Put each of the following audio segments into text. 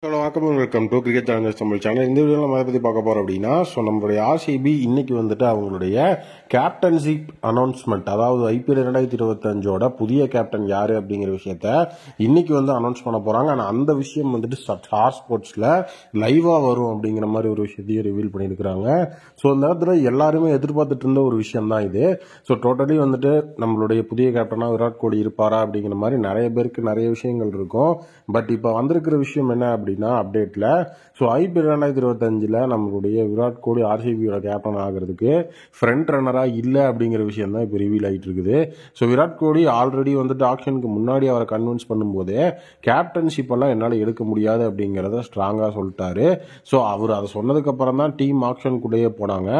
Hello வணக்கம் welcome to cricket Challengers Tamil channel. இந்த வீடியோவில் நம்ம அதை பற்றி பார்க்க போகிறோம் அப்படின்னா, நம்மளுடைய ஆர்சிபி இன்னைக்கு வந்துட்டு அவங்களுடைய கேப்டன்ஷிப் அனௌன்ஸ்மெண்ட், அதாவது ஐபிஎல் 2025 புதிய கேப்டன் யார் அப்படிங்கிற விஷயத்த இன்னைக்கு அனௌன்ஸ் பண்ண போகிறாங்க. ஆனால் அந்த விஷயம் வந்துட்டு ஸ்டார் ஸ்போர்ட்ஸில் லைவாக வரும் அப்படிங்கிற மாதிரி ஒரு விஷயத்தையும் ரிவீல் பண்ணியிருக்கிறாங்க. ஸோ இந்த இடத்துல எல்லாருமே எதிர்பார்த்துட்டு இருந்த ஒரு விஷயம் தான் இது. ஸோ டோட்டலி வந்துட்டு நம்மளுடைய புதிய கேப்டனாக விராட் கோலி இருப்பாரா அப்படிங்கிற மாதிரி நிறைய பேருக்கு நிறைய விஷயங்கள் இருக்கும். பட் இப்போ வந்திருக்கிற விஷயம் என்ன அப்படின்னா, அப்டேட்ல ஸோ ஐபிஎல் 2025 நம்மளுடைய விராட் கோலி ஆர்சிபியோட கேப்டன் ஆகிறதுக்கு ஃப்ரண்ட் ரன்னரா இல்லை அப்படிங்கிற விஷயம் தான் இப்போ ரிவீல் ஆகிட்டு இருக்குது. ஸோ விராட் கோலி ஆல்ரெடி வந்துட்டு ஆக்ஷனுக்கு முன்னாடி அவரை கன்வின்ஸ் பண்ணும்போதே கேப்டன்ஷிப் எல்லாம் என்னால் எடுக்க முடியாது அப்படிங்கிறத ஸ்ட்ராங்காக சொல்லிட்டாரு. ஸோ அவர் அதை சொன்னதுக்கு அப்புறம் தான் டீம் ஆக்ஷனுக்குள்ளேயே போனாங்க.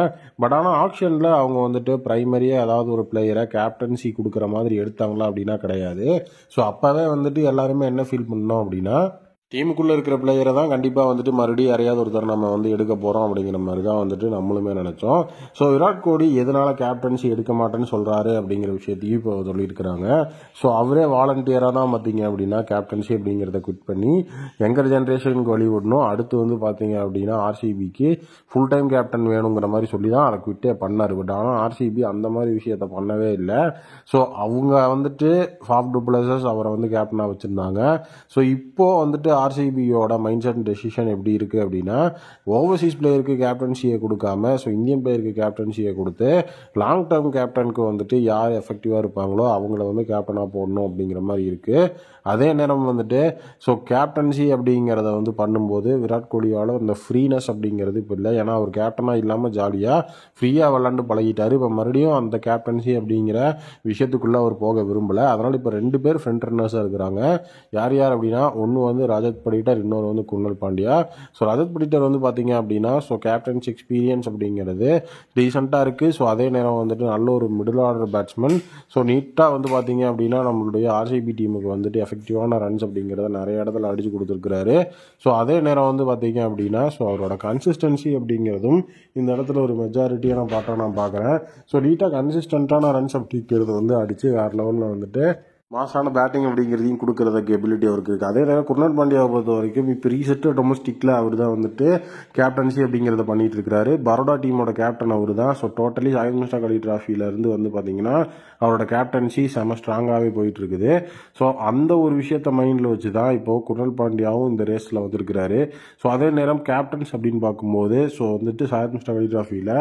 பட் ஆனால் ஆக்ஷனில் அவங்க வந்துட்டு பிரைமரியாக ஏதாவது ஒரு பிளேயரை கேப்டன்சி கொடுக்குற மாதிரி எடுத்தாங்களா அப்படின்னா கிடையாது. ஸோ அப்போவே வந்துட்டு எல்லாருமே என்ன ஃபீல் பண்ணோம் அப்படின்னா, டீமுக்குள்ளே இருக்கிற பிளேயரை தான் கண்டிப்பாக வந்துட்டு மறுபடியும் யாரையாவது ஒருத்தர் நம்ம எடுக்க போகிறோம் அப்படிங்கிற மாதிரி தான் வந்துட்டு நம்மளுமே நினச்சோம். ஸோ விராட் கோலி எதனால் கேப்டன்சி எடுக்க மாட்டேன்னு சொல்கிறாரு அப்படிங்கிற விஷயத்தையும் இப்போ சொல்லியிருக்கிறாங்க. ஸோ அவரே வாலண்டியராக தான் பார்த்தீங்க அப்படின்னா கேப்டன்சி அப்படிங்கிறத குவிட் பண்ணி யங்கர் ஜென்ரேஷனுக்கு வழி விடணும். அடுத்து பார்த்தீங்க அப்படின்னா ஆர்சிபிக்கு ஃபுல் டைம் கேப்டன் வேணுங்கிற மாதிரி சொல்லி தான் அதை குவிட்டே பண்ணார். பட் ஆனால் ஆர்சிபி அந்த மாதிரி விஷயத்த பண்ணவே இல்லை. ஸோ அவங்க வந்துட்டு ஃபாஃப் டு பிளஸஸ் அவரை கேப்டனாக வச்சுருந்தாங்க. ஸோ இப்போது வந்துட்டு ஆர்சிபியோட மைண்ட் செட் டெசிஷன் எப்படி இருக்குது அப்படின்னா, ஓவர்சீஸ் பிளேயருக்கு கேப்டன்சியை கொடுக்காம ஸோ இந்தியன் பிளேயருக்கு கேப்டன்சியை கொடுத்து லாங் டேர்ம் கேப்டனுக்கு வந்துட்டு யார் எஃபெக்டிவாக இருப்பாங்களோ அவங்கள கேப்டனாக போடணும் அப்படிங்கிற மாதிரி இருக்குது. அதே நேரம் ஸோ கேப்டன்சி அப்படிங்கிறத பண்ணும்போது விராட் கோலியால் அந்த ஃப்ரீனஸ் அப்படிங்கிறது இப்போ இல்லை. ஏன்னா அவர் கேப்டனாக இல்லாமல் ஜாலியாக ஃப்ரீயாக விளாண்டு பழகிட்டார். இப்போ மறுபடியும் அந்த கேப்டன்சி அப்படிங்கிற விஷயத்துக்குள்ளே அவர் போக விரும்பலை. அதனால் இப்போ 2 பேர் ஃப்ரண்ட் ரன்னர்ஸாக இருக்கிறாங்க. யார் அப்படின்னா, ஒன்று ரஜத் படிட்டர், இன்னொரு குர்னல் பாண்டியா. ஸோ ரஜத் படிட்டர் பார்த்தீங்க அப்படின்னா ஸோ கேப்டன்சி எக்ஸ்பீரியன்ஸ் அப்படிங்கிறது டீசெண்டாக இருக்குது. ஸோ அதே நேரம் நல்ல ஒரு மிடில் ஆர்டர் பேட்ஸ்மேன். ஸோ நீட்டாக பார்த்தீங்க அப்படின்னா நம்மளுடைய ஆர்சிபி டீமுக்கு எஃபெக்டிவான ரன்ஸ் அப்படிங்கிறத நிறைய இடத்துல அடிச்சு கொடுத்துருக்கிறாரு. ஸோ அதே நேரம் பார்த்தீங்க அப்படின்னா ஸோ அவரோட கன்சிஸ்டன்சி அப்படிங்கிறதும் இந்த இடத்துல ஒரு மெஜாரிட்டியான பாட்டாக நான் பார்க்குறேன். ஸோ நீட்டாக கன்சிஸ்டண்ட்டான ரன்ஸ் அப்படிங்கிறது அடித்து வேறு லெவலில் மாசான பேட்டிங் அப்படிங்கிறதையும் கொடுக்கறதுக்கு எபிலிட்டி அவருக்கு இருக்குது. அதே நேரம் குர்னல் பாண்டியாவை பொறுத்த வரைக்கும் இப்போ ரீசெண்டாக டொமஸ்டிக்கில் அவர் தான் கேப்டன்சி அப்படிங்கிறத பண்ணிட்டு இருக்கிறாரு. பரோடா டீமோட கேப்டன் அவர் தான். ஸோ டோட்டலி சாயித் முஸ்டாக் அலி டிராஃபியிலேருந்து பார்த்தீங்கன்னா அவரோட கேப்டன்சி செம ஸ்ட்ராங்காகவே போயிட்டு இருக்குது. ஸோ அந்த ஒரு விஷயத்த மைண்டில் வச்சு தான் இப்போது குர்னல் பாண்டியாவும் இந்த ரேஸில் வந்திருக்கிறாரு. ஸோ அதே நேரம் கேப்டன்ஸ் அப்படின்னு பார்க்கும்போது ஸோ சாயித் முஸ்டாக் அலி டிராஃபியில்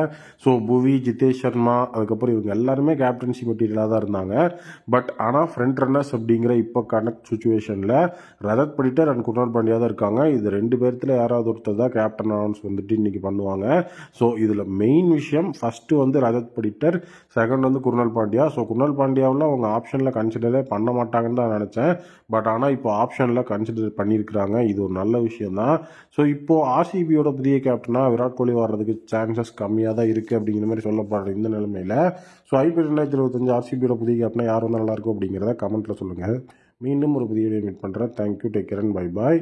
ஸோ புவி, ஜிதேஷ் சர்மா, அதுக்கப்புறம் இவங்க எல்லாருமே கேப்டன்சி மெட்டீரியலாக தான் இருந்தாங்க. பட் ஆனால் ஃப்ரண்ட் ரன்னர்ஸ் அப்படிங்கிற இப்போ கனெக்ட் சுச்சுவேஷனில் ரஜத் படிட்டர் அண்ட் குர்னல் பாண்டியா தான் இருக்காங்க. இது 2 பேர்த்தில் யாராவது ஒருத்தர் தான் கேப்டன் அனௌன்ஸ் இன்னைக்கு பண்ணுவாங்க. ஸோ இதில் மெயின் விஷயம் first Rajat Patidar, second Krunal Pandya. So Krunal பாண்டியாவில் அவங்க ஆப்ஷனில் கன்சிடரே பண்ண மாட்டாங்கன்னு தான் நினச்சேன். பட் ஆனால் இப்போ ஆப்ஷனில் கன்சிடர் பண்ணியிருக்கிறாங்க. இது ஒரு நல்ல விஷயம் தான். ஸோ இப்போது ஆர்சிபியோட புதிய கேப்டனாக விராட் கோலி வர்றதுக்கு சான்சஸ் கம்மியாக தான் இருக்குது அப்படிங்கிற மாதிரி சொல்லப்படுற இந்த நிலைமையில் ஸோ ஐபிஎல் 2025 ஆர்சிபியோட புதிய கேப்டனாக யார் நல்லாயிருக்கும் அப்படிங்கிறத கமெண்ட்டில் சொல்லுங்கள். மீண்டும் ஒரு புதிய வீடியோ மீட் பண்ணுறேன். Thank you, take care and bye bye.